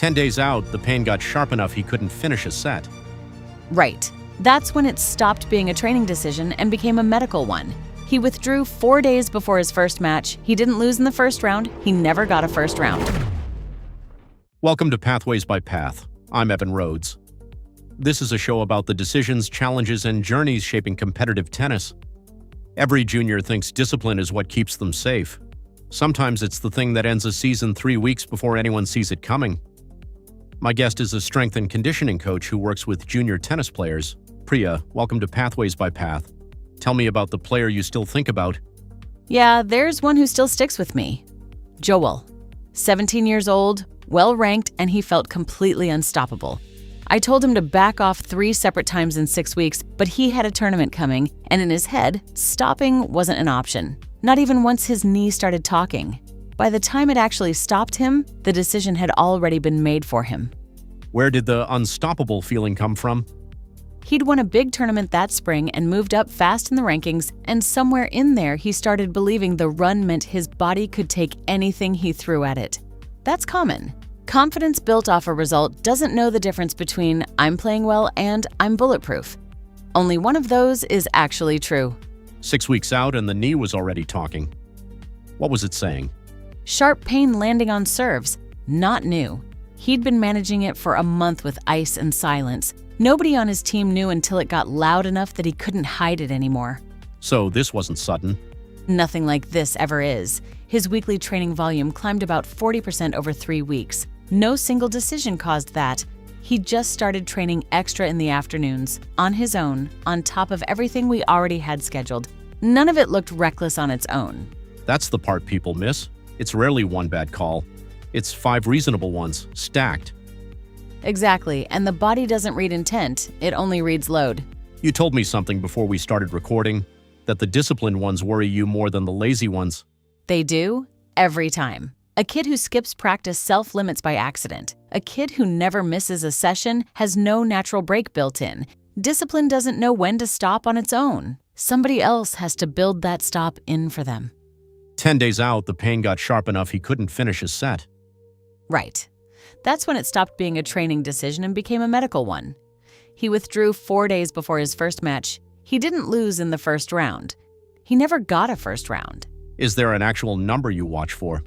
10 days out, the pain got sharp enough he couldn't finish a set. Right. That's when it stopped being a training decision and became a medical one. He withdrew 4 days before his first match. He didn't lose in the first round. He never got a first round. Welcome to Pathways by Path. I'm Evan Rhodes. This is a show about the decisions, challenges, and journeys shaping competitive tennis. Every junior thinks discipline is what keeps them safe. Sometimes it's the thing that ends a season 3 weeks before anyone sees it coming. My guest is a strength and conditioning coach who works with junior tennis players. Priya, welcome to Pathways by Path. Tell me about the player you still think about. Yeah, there's one who still sticks with me. Joel. 17 years old, well-ranked, and he felt completely unstoppable. I told him to back off 3 separate times in 6 weeks, but he had a tournament coming, and in his head, stopping wasn't an option. Not even once his knee started talking. By the time it actually stopped him, the decision had already been made for him. Where did the unstoppable feeling come from? He'd won a big tournament that spring and moved up fast in the rankings, and somewhere in there he started believing the run meant his body could take anything he threw at it. That's common. Confidence built off a result doesn't know the difference between I'm playing well and I'm bulletproof. Only one of those is actually true. 6 weeks out and the knee was already talking. What was it saying? Sharp pain landing on serves. Not new. He'd been managing it for a month with ice and silence. Nobody on his team knew until it got loud enough that he couldn't hide it anymore. So this wasn't sudden? Nothing like this ever is. His weekly training volume climbed about 40% over 3 weeks. No single decision caused that. He just started training extra in the afternoons, on his own, on top of everything we already had scheduled. None of it looked reckless on its own. That's the part people miss. It's rarely one bad call. It's 5 reasonable ones, stacked. Exactly, and the body doesn't read intent, it only reads load. You told me something before we started recording, that the disciplined ones worry you more than the lazy ones. They do, every time. A kid who skips practice self-limits by accident. A kid who never misses a session has no natural break built in. Discipline doesn't know when to stop on its own. Somebody else has to build that stop in for them. 10 days out, the pain got sharp enough he couldn't finish a set. Right. That's when it stopped being a training decision and became a medical one. He withdrew 4 days before his first match. He didn't lose in the first round. He never got a first round. Is there an actual number you watch for?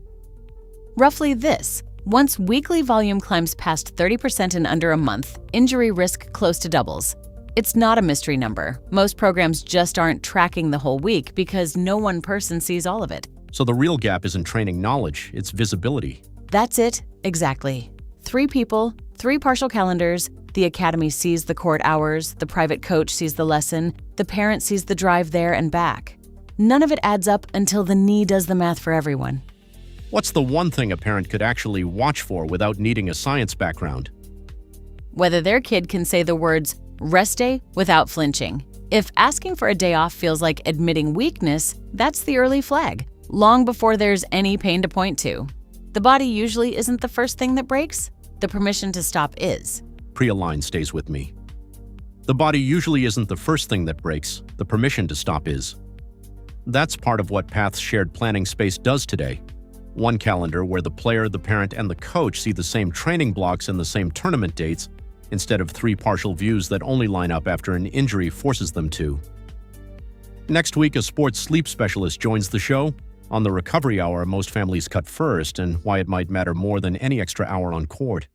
Roughly this. Once weekly volume climbs past 30% in under a month, injury risk close to doubles. It's not a mystery number. Most programs just aren't tracking the whole week because no one person sees all of it. So the real gap isn't training knowledge, it's visibility. That's it, exactly. 3 people, 3 partial calendars. The academy sees the court hours, the private coach sees the lesson, the parent sees the drive there and back. None of it adds up until the knee does the math for everyone. What's the one thing a parent could actually watch for without needing a science background? Whether their kid can say the words rest day without flinching. If asking for a day off feels like admitting weakness, that's the early flag, long before there's any pain to point to. The body usually isn't the first thing that breaks. The permission to stop is. Priya line stays with me. The body usually isn't the first thing that breaks. The permission to stop is. That's part of what Path's shared planning space does today. One calendar where the player, the parent, and the coach see the same training blocks and the same tournament dates, instead of 3 partial views that only line up after an injury forces them to. Next week, a sports sleep specialist joins the show. On the recovery hour most families cut first and why it might matter more than any extra hour on court.